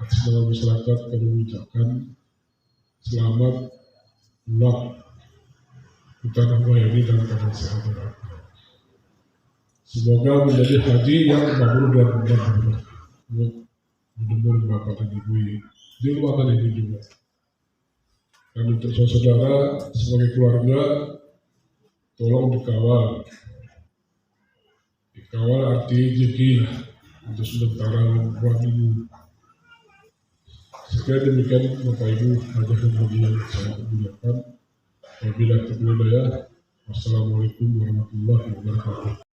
atas nama masyarakat kami mengucapkan selamat pulang kita kembali dalam keadaan sehat dan semoga menjadi haji yang mabrur dan bermanfaat untuk mendengar bapak dan ibu di rumah dan ini juga. Dan untuk saudara sebagai keluarga, tolong dikawal arti rezeki untuk sementara buat ibu. Sekian demikian Bapak Ibu hajah dan haji yang saya muliakan. Wabillahi taufiq wal hidayah. Wassalamualaikum warahmatullahi wabarakatuh.